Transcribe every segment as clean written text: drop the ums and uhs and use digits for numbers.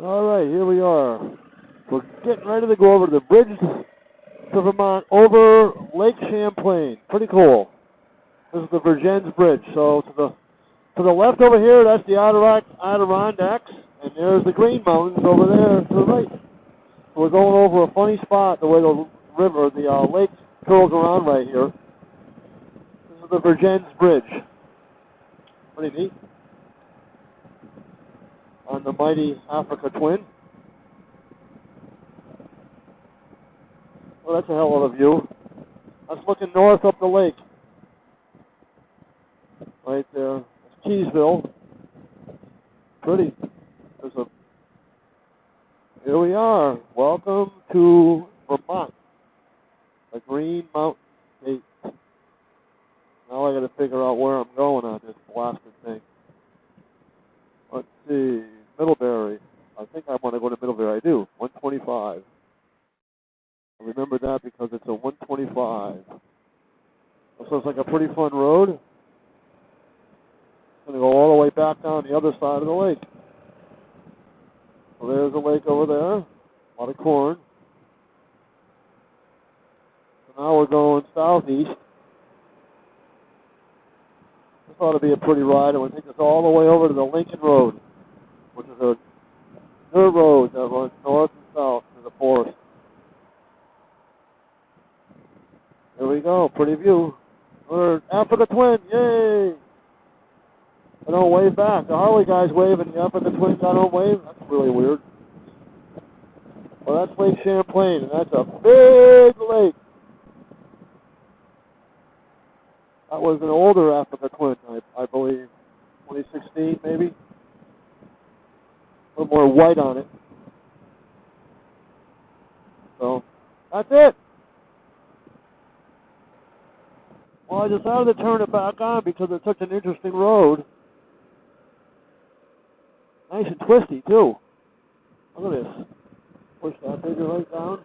All right, here we are. We're getting ready to go over the bridge to Vermont over Lake Champlain. Pretty cool. This is the Vergennes Bridge. So to the left over here, that's the Adirondacks, and there's the Green Mountains over there to the right. So we're going over a funny spot, the way the river, the lake curls around right here. This is the Vergennes Bridge. Pretty neat. On the mighty Africa Twin. Well, that's a hell of a view. That's looking north up the lake. Right there. That's Keysville. Pretty. Here we are. Welcome to Vermont. The Green Mountain State. Now I got to figure out where I'm going on this blasted thing. Let's see. Middlebury. I think I want to go to Middlebury. I do. 125. I remember that because it's a 125. So it's like a pretty fun road. It's going to go all the way back down the other side of the lake. So there's a lake over there. A lot of corn. So now we're going southeast. This ought to be a pretty ride. It would take us all the way over to the Lincoln Road, which is a dirt road that runs north and south through the forest. There we go, pretty view. We're Africa Twin, yay! I don't wave back. The Harley guys wave and the Africa Twin guy don't wave. That's really weird. Well, that's Lake Champlain, and that's a big lake. That was an older Africa Twin, I believe. 2016, maybe. A little more white on it. So, that's it. Well, I decided to turn it back on because it's such an interesting road. Nice and twisty, too. Look at this. Push that figure right down.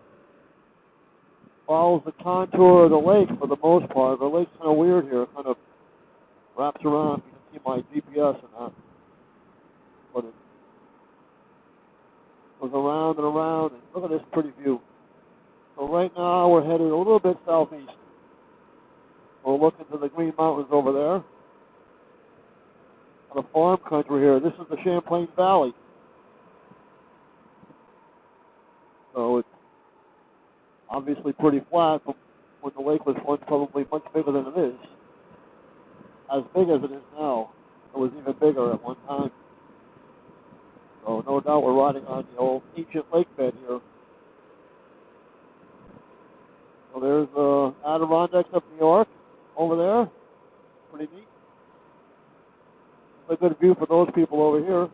Follows the contour of the lake for the most part. The lake's kind of weird here. It kind of wraps around. You can see my GPS and that. But it goes around and around. And look at this pretty view. So right now we're headed a little bit southeast. We'll look into the Green Mountains over there. On the farm country here. This is the Champlain Valley. So it's obviously pretty flat, but when the lake was once probably much bigger than it is. As big as it is now. It was even bigger at one time. So no doubt we're riding on the old ancient lake bed here. So there's the Adirondacks of New York over there. Pretty neat. It's a good view for those people over here.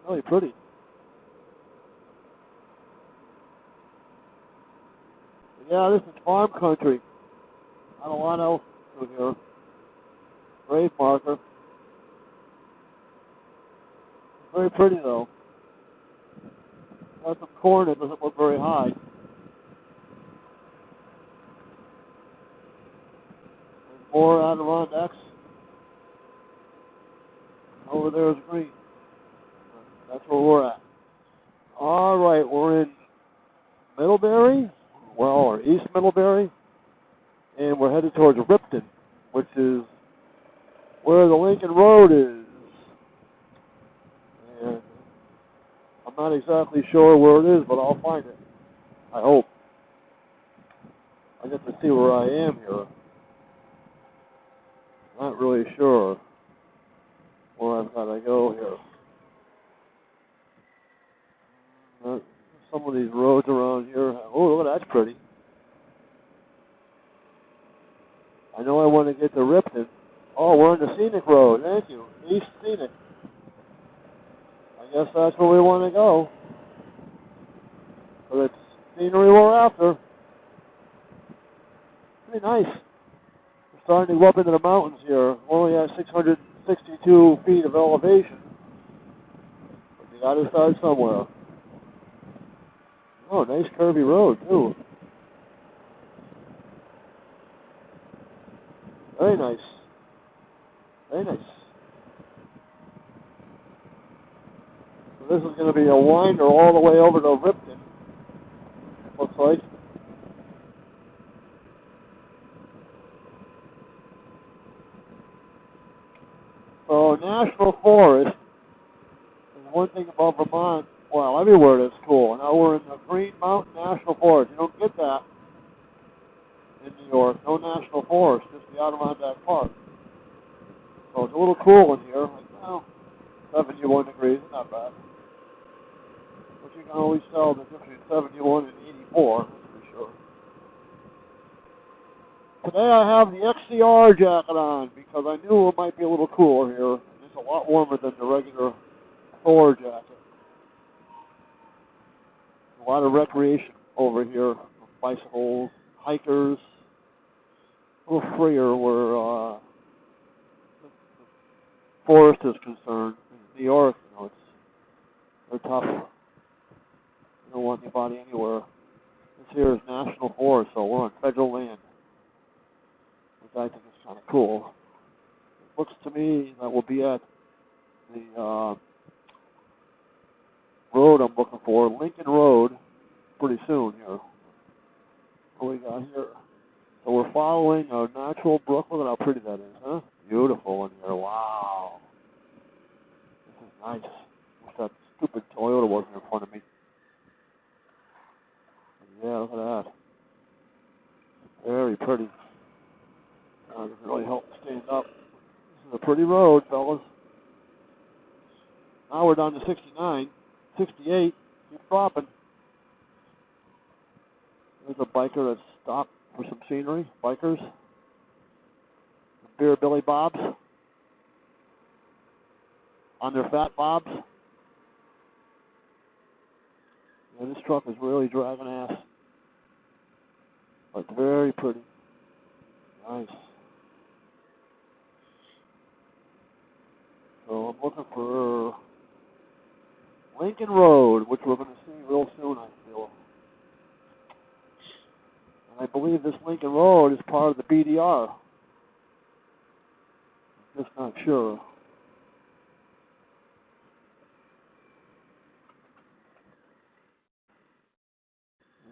Really pretty. Yeah, this is farm country. Not a lot else to here. Grave marker. Very pretty though. Got some corn that doesn't look very high. And more Adirondacks. Over there is green. That's where we're at. All right, we're in Middlebury. Well, or East Middlebury, and we're headed towards Ripton, which is where the Lincoln Road is. And I'm not exactly sure where it is, but I'll find it. I hope. I get to see where I am here. Not really sure where I've got to go here. Some of these roads around here. Oh, look at that, that's pretty. I know I want to get to Ripton. Oh, we're on the scenic road. Thank you. East Scenic. I guess that's where we want to go. But it's scenery we're after. Pretty nice. We're starting to go up into the mountains here. We're only at 662 feet of elevation. But you got to start somewhere. Oh, nice curvy road, too. Very nice. Very nice. This is going to be a winder all the way over to Ripton, looks like. So National Forest is one thing about Vermont. Well, everywhere that's cool. Now we're in the Green Mountain National Forest. You don't get that in New York. No National Forest, just the Adirondack Park. So it's a little cool in here. Like, well, 71 degrees, not bad. But you can always tell the difference between 71 and 84, that's for sure. Today I have the XCR jacket on because I knew it might be a little cooler here. It's a lot warmer than the regular Thor jacket. A lot of recreation over here, bicycles, hikers, a little freer where the forest is concerned. In New York, you know, they're tough. They don't want anybody anywhere. This here is National Forest, so we're on federal land, which I think is kind of cool. It looks to me that we'll be at the road I'm looking for, Lincoln Road, pretty soon here. What we got here? So we're following a natural brook. Look at how pretty that is, huh? Beautiful in here. Wow. This is nice. Wish that stupid Toyota wasn't in front of me. Yeah, look at that. Very pretty. Doesn't really help stand up. This is a pretty road, fellas. Now we're down to 69, 68. Keep dropping. There's a biker that's stopped for some scenery. Bikers. Beer Billy Bobs. On their fat bobs. Yeah, this truck is really dragging ass. But very pretty. Nice. So I'm looking for Lincoln Road, which we're going to see real soon, I feel. And I believe this Lincoln Road is part of the BDR. I'm just not sure.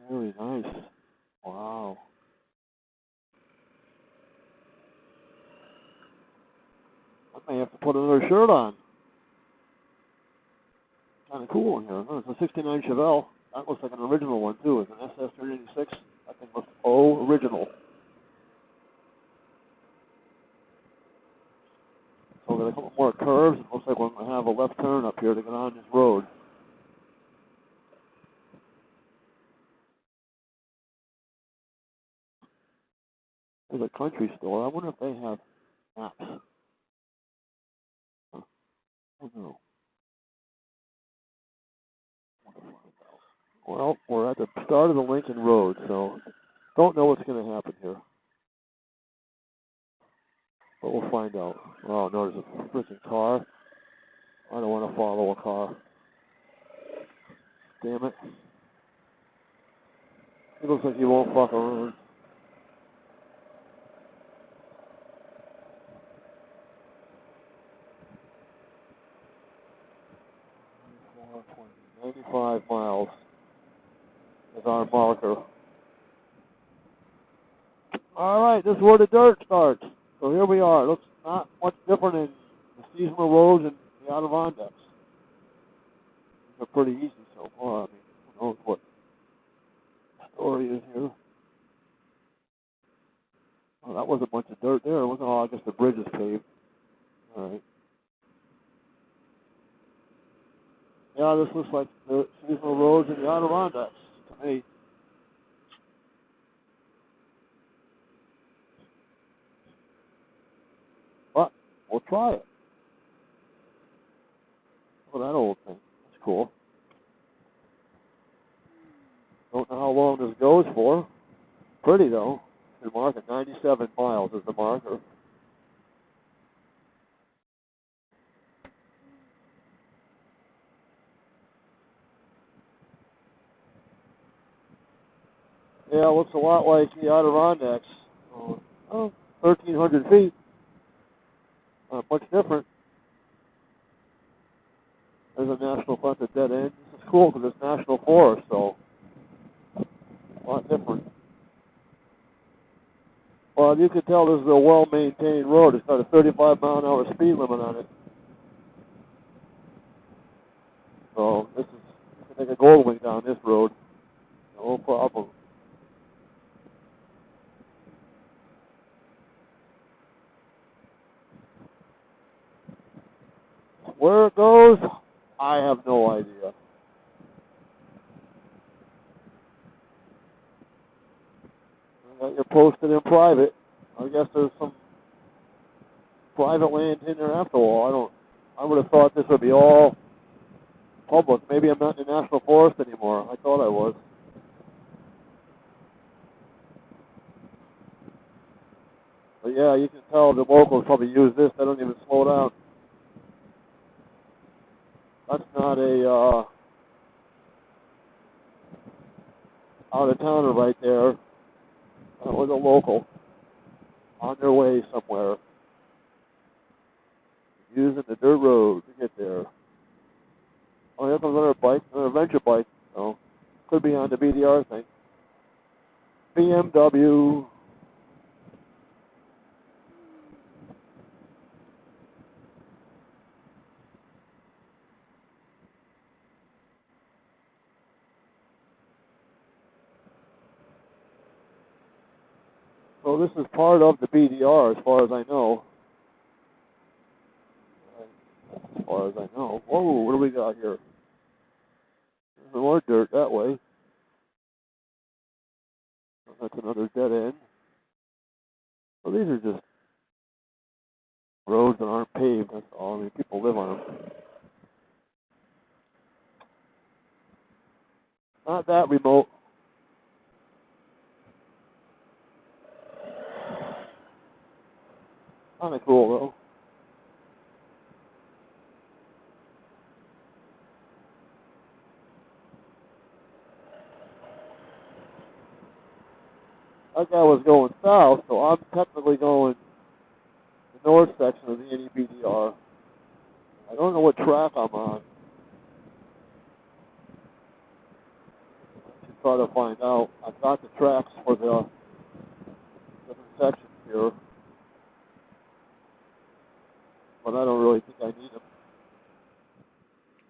Very nice. Wow. I may have to put another shirt on. Kind of cool in here. Huh? It's a 69 Chevelle. That looks like an original one, too. It's an SS386. That thing looks original. So there's a couple more curves. It looks like we're going to have a left turn up here to get on this road. There's a country store. I wonder if they have maps. Huh. I don't know. Well, we're at the start of the Lincoln Road, so don't know what's going to happen here. But we'll find out. Oh, no, there's a freaking car. I don't want to follow a car. Damn it. It looks like he won't fuck around. $95 miles is our marker. All right, this is where the dirt starts. So here we are. It looks not much different in the seasonal roads and the Adirondacks. These are pretty easy so far. I mean, who knows what the story is here. Oh, that was a bunch of dirt there. It wasn't all, I guess the bridge is paved. All right. Yeah, this looks like the seasonal roads in the Adirondacks to me. But we'll try it. Look at that old thing. That's cool. Don't know how long this goes for. Pretty though. The marker, 97 miles is the marker. Yeah, it looks a lot like the Adirondacks. 1,300 feet. Much different. There's a national park at dead end. This is cool because it's national forest, so a lot different. Well, you can tell this is a well-maintained road. It's got a 35-mile-an-hour speed limit on it. So this is, you can take a gold wing down this road. No problem. Where it goes, I have no idea. You're posted in private. I guess there's some private land in there after all. I would have thought this would be all public. Maybe I'm not in the national forest anymore. I thought I was. But yeah, you can tell the locals probably use this. They don't even slow down. That's not a out-of-towner right there. That was a local on their way somewhere, using the dirt road to get there. Oh, here comes another bike, another adventure bike. So, could be on the BDR thing. BMW. So this is part of the BDR as far as I know. As far as I know. Whoa, what do we got here? There's more dirt that way. That's another dead end. Well, these are just roads that aren't paved, that's all. I mean, people live on them. Not that remote. Kind of cool, though. That guy was going south, so I'm technically going the north section of the NEBDR. I don't know what track I'm on. I should try to find out. I've got the tracks for the different sections here, but I don't really think I need them.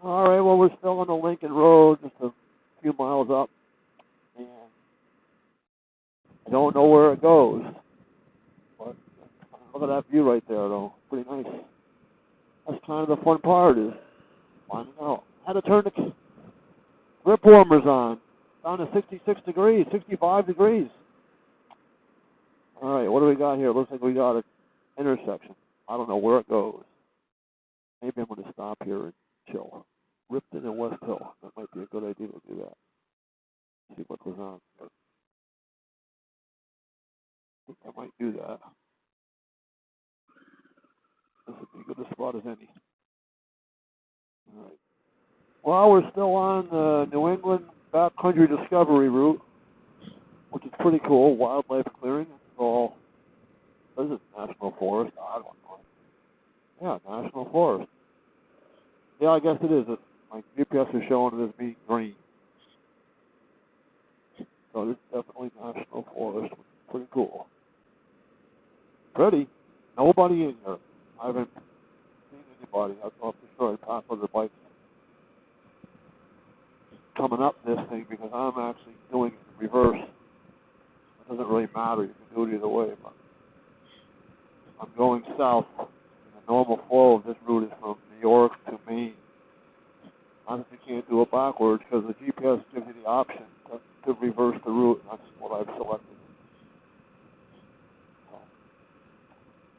All right, well, we're still on the Lincoln Road, just a few miles up, and I don't know where it goes. But look at that view right there, though. Pretty nice. That's kind of the fun part, is finding out how to turn the grip warmers on. Down to 66 degrees, 65 degrees. All right, what do we got here? Looks like we got an intersection. I don't know where it goes. Maybe I'm going to stop here and chill. Ripton and West Hill. That might be a good idea to do that. See what goes on here. I think I might do that. This would be good a spot as any. All right. Well, we're still on the New England Backcountry Discovery route, which is pretty cool. Wildlife clearing. It's all. This is National Forest. I don't know. Yeah, National Forest. Yeah, I guess it is. My GPS is showing it as being green. So this is definitely National Forest. Pretty cool. Pretty. Nobody in here. I haven't seen anybody. I thought for sure I'd pass other bikes coming up this thing because I'm actually doing it in reverse. It doesn't really matter. You can do it either way. But I'm going south. And the normal flow of this route is from New York to Maine. Honestly, you can't do it backwards because the GPS gives you the option to reverse the route, and that's what I've selected. So,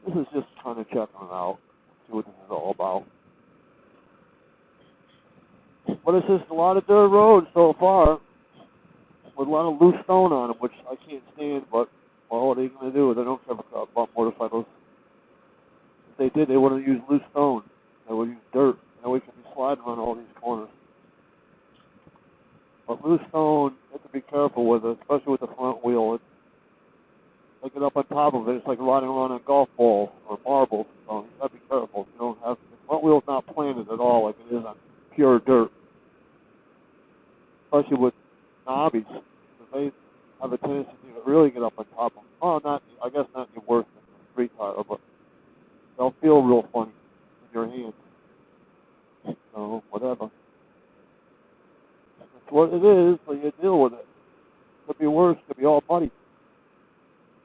this is just kind of checking it out, see what this is all about. But it's just a lot of dirt roads so far, with a lot of loose stone on them, which I can't stand, but, well, what are you going to do? They don't care about motorcycles. If they did, they wouldn't use loose stone. They would use dirt. And we could be sliding around all these corners. But loose stone, you have to be careful with it, especially with the front wheel. They get up on top of it, it's like riding around a golf ball or marbles. So you got to be careful. You don't have the front wheel's not planted at all like it is on pure they'll feel real funny in your hand. So, whatever. That's what it is, so you deal with it. Could be worse, could be all muddy.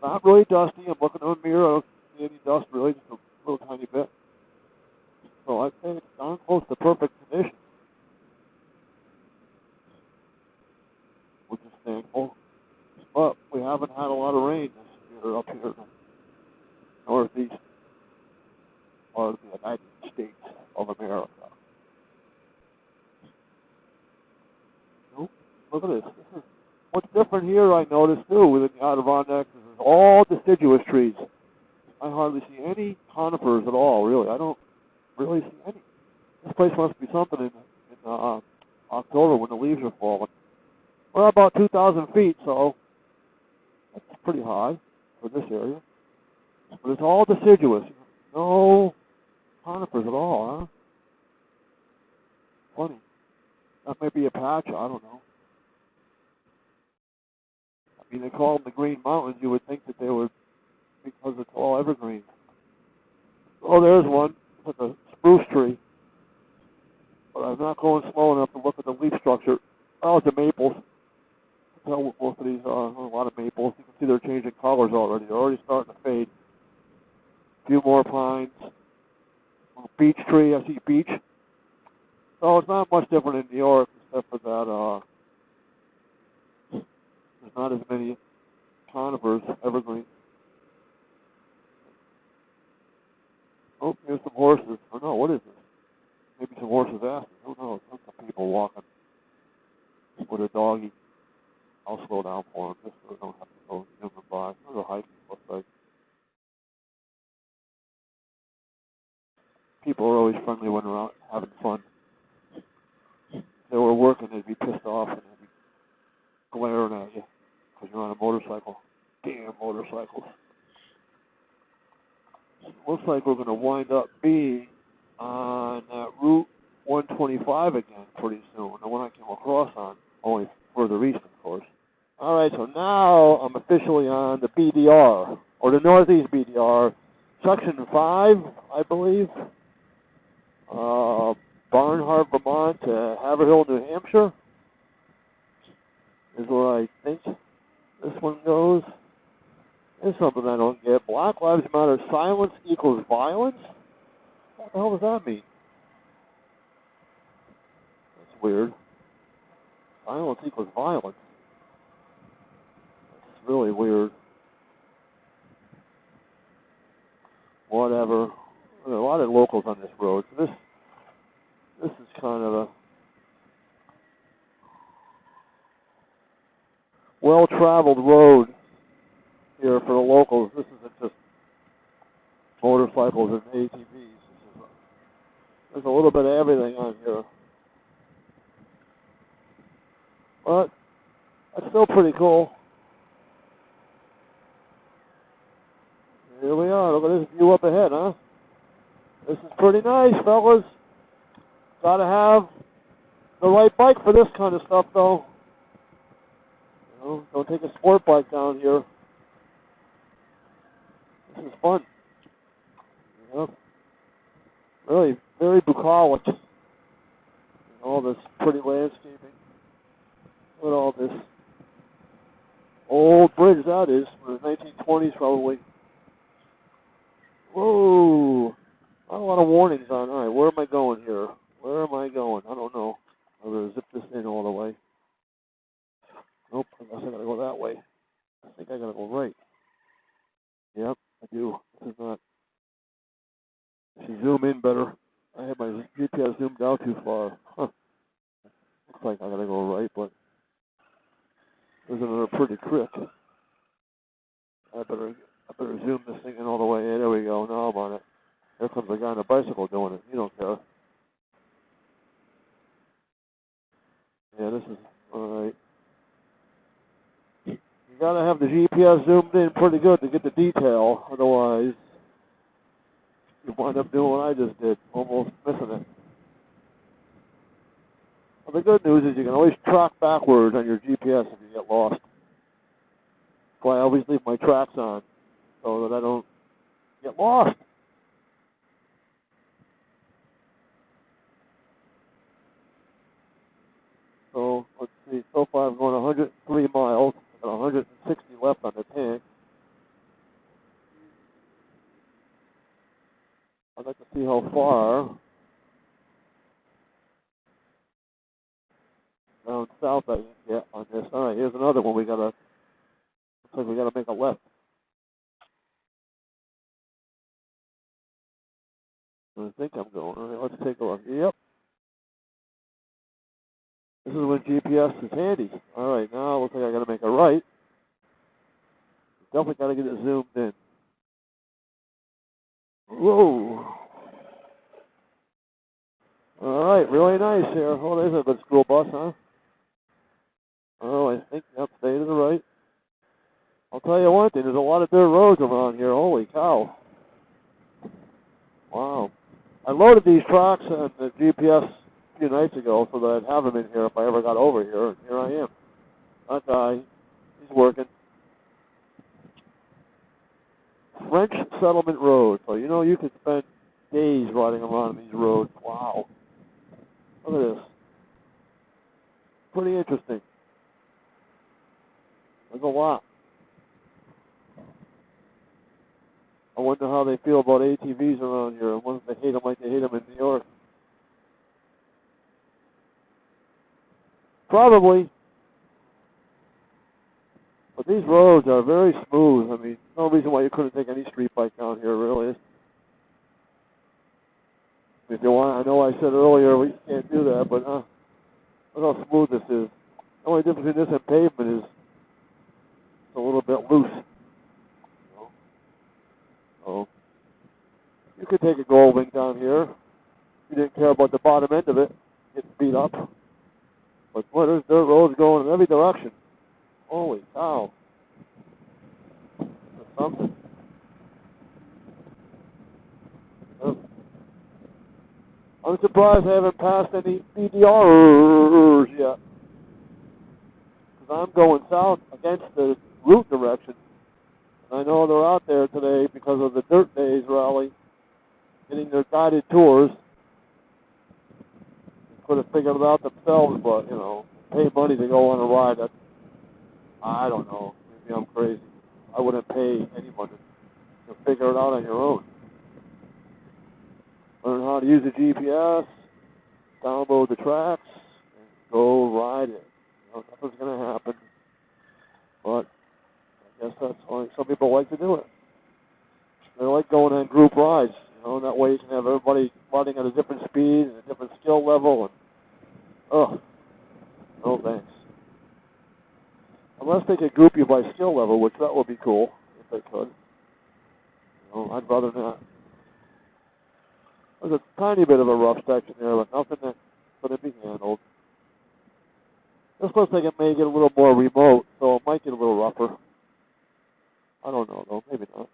Not really dusty. I'm looking in the mirror. I don't see any dust really, just a little tiny bit. So I'd say it's darn close to perfect condition, which is thankful. But we haven't had a lot of rain this year up here in the northeast part of the United States of America. Nope. Look at this. What's different here, I noticed too, within the Adirondacks, is all deciduous trees. I hardly see any conifers at all, really. I don't really see any. This place must be something in October when the leaves are falling. We're about 2,000 feet, so that's pretty high for this area. But it's all deciduous. No conifers at all, huh? Funny. That may be a patch, I don't know. I mean, they call them the Green Mountains. You would think that they would, because it's all evergreen. Oh, there's one. It's a spruce tree. But I'm not going slow enough to look at the leaf structure. Oh, it's the maples. I can tell what most of these are. A lot of maples. You can see they're changing colors already. They're already starting to fade. A few more pines. A beech tree. I see beech. So it's not much different in New York, except for that there's not as many conifers, evergreens. Oh, here's some horses. Oh no, what is this? Maybe some horses' asses. Who knows? There's some people walking with a doggy. I'll slow down for them just so they don't have to go zoom them by. There's a hiking, looks like. People are always friendly when they're out having fun. If they were working, they'd be pissed off and they'd be glaring at you because you're on a motorcycle. Damn motorcycles. Looks like we're going to wind up being on that Route 125 again pretty soon. The one I came across on, only further east, of course. All right, so now I'm officially on the BDR, or the Northeast BDR, Section 5, I believe. Barnhart, Vermont to Haverhill, New Hampshire is where I think this one goes. There's something I don't get. Black Lives Matter, silence equals violence? What the hell does that mean? That's weird. Silence equals violence. That's really weird. Whatever. There are a lot of locals on this road. So this is kind of a well-traveled road here for the locals. This isn't just motorcycles and ATVs. There's a little bit of everything on here. But that's still pretty cool. Here we are. Look at this view up ahead, huh? This is pretty nice, fellas. Gotta have the right bike for this kind of stuff, though. You know, don't take a sport bike down here. This is fun. Yep. Really, very bucolic. And all this pretty landscaping. Look at all this old bridge that is from the 1920s, probably. Whoa! Not a lot of warnings on. All right, where am I going here? Where am I going? I don't know. I'm going to zip this in all the way. Nope, I guess I got to go that way. I think I got to go right. Yep, I do. This is not. I should zoom in better. I had my GPS zoomed out too far. Huh. Looks like I got to go right, but there's another pretty trick. I better zoom this thing in all the way. Yeah, there we go. Now I'm on it. There comes a guy on a bicycle doing it. You don't care. Yeah, this is alright. You gotta have the GPS zoomed in pretty good to get the detail. Otherwise, you wind up doing what I just did, almost missing it. Well, the good news is you can always track backwards on your GPS if you get lost. That's why I always leave my tracks on, so that I don't get lost. I'd like to see how far down south I can get on this. All right, here's another one. Looks like we gotta make a left. I think I'm going. All right, let's take a look. Yep. This is when GPS is handy. All right, now it looks like I gotta make a right. Definitely gotta get it zoomed in. Whoa. All right, really nice here. Oh, there's a good school bus, huh? Oh, I think, yep, stay to the right. I'll tell you one thing, there's a lot of dirt roads around here. Holy cow. Wow. I loaded these tracks on the GPS a few nights ago so that I'd have them in here if I ever got over here. And here I am. That guy, he's working. French Settlement Road. So, you know, you could spend days riding around these roads. Wow. Look at this. Pretty interesting. There's a lot. I wonder how they feel about ATVs around here. I wonder if they hate them like they hate them in New York. Probably. But these roads are very smooth. I mean, no reason why you couldn't take any street bike down here, really. If you want, I know I said earlier we can't do that, but look how smooth this is. The only difference in this and pavement is it's a little bit loose. So you could take a gold wing down here. If you didn't care about the bottom end of it, getting beat up. But boy, there's dirt roads going in every direction. Holy cow. That's something. I'm surprised I haven't passed any NEBDRs yet. Because I'm going south against the route direction. And I know they're out there today because of the Dirt Days rally, getting their guided tours. They could have figured it out themselves, but, you know, pay money to go on a ride. That's, I don't know. Maybe I'm crazy. I wouldn't pay anyone to figure it out on your own. Learn how to use the GPS, download the tracks, and go ride it. You know, nothing's going to happen, but I guess that's why some people like to do it. They like going on group rides, you know, that way you can have everybody riding at a different speed and a different skill level, and, no thanks. Unless they could group you by skill level, which that would be cool, if they could. You know, I'd rather not. There's a tiny bit of a rough section there, but nothing that couldn't be handled. This looks like it may get a little more remote, so it might get a little rougher. I don't know, though. Maybe not.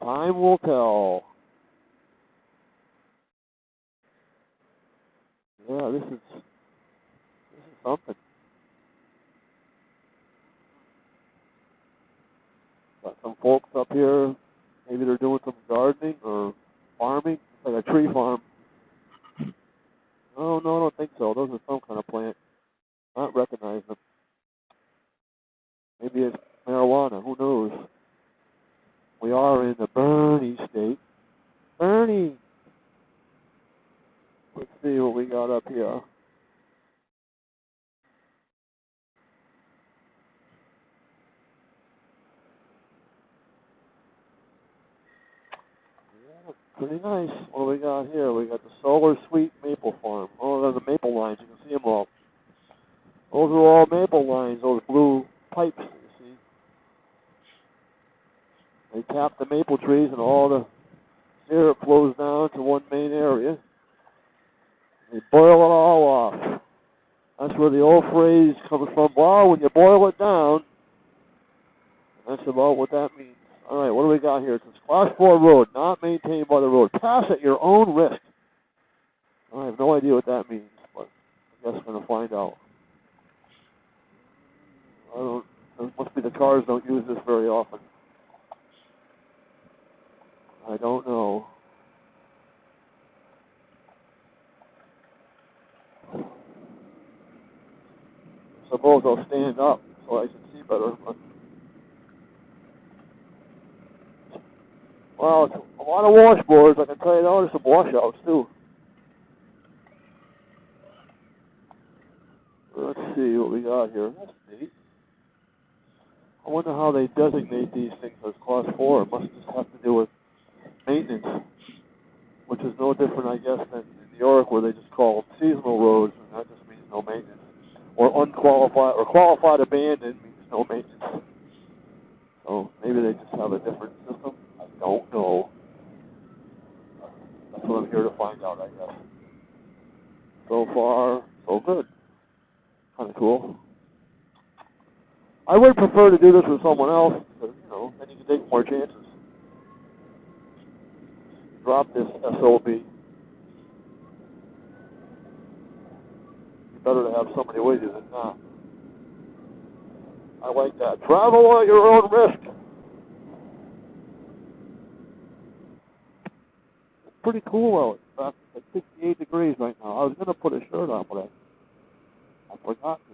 Time will tell. Yeah, this is something. Got some folks up here. Maybe they're doing some gardening or farming. It's like a tree farm. No, I don't think so. Those are some kind of plant. Not recognize them. Maybe it's marijuana. Who knows? We are in the Bernie state. Bernie! Let's see what we got up here. Yeah, pretty nice. What do we got here? We got the Solar Sweet Maple Farm. Oh, there's the maple lines. You can see them all. Those are all maple lines, those blue pipes, you see. They tap the maple trees and all the syrup flows down to one main area. They boil it all off. That's where the old phrase comes from. Well, when you boil it down, that's about what that means. All right, what do we got here? It's a Class 4 road, not maintained by the road. Pass at your own risk. I have no idea what that means, but I guess we're going to find out. It must be the cars don't use this very often. I don't know. Suppose I'll stand up so I can see better. But Well, it's a lot of washboards. I can tell you that. There's some washouts too. Let's see what we got here. That's neat. I wonder how they designate these things as Class 4. It must just have to do with maintenance, which is no different, I guess, than in New York, where they just call them seasonal roads, and that just means no maintenance. Or unqualified, or qualified abandoned means no maintenance. So maybe they just have a different system. I don't know. That's what I'm here to find out, I guess. So far, so good. Kind of cool. I would prefer to do this with someone else, because, you know, then you can take more chances. Drop this SOB. It's better to have somebody with you than not. I like that. Travel at your own risk. It's pretty cool out. In fact, it's like 68 degrees right now. I was going to put a shirt on, but I forgot to.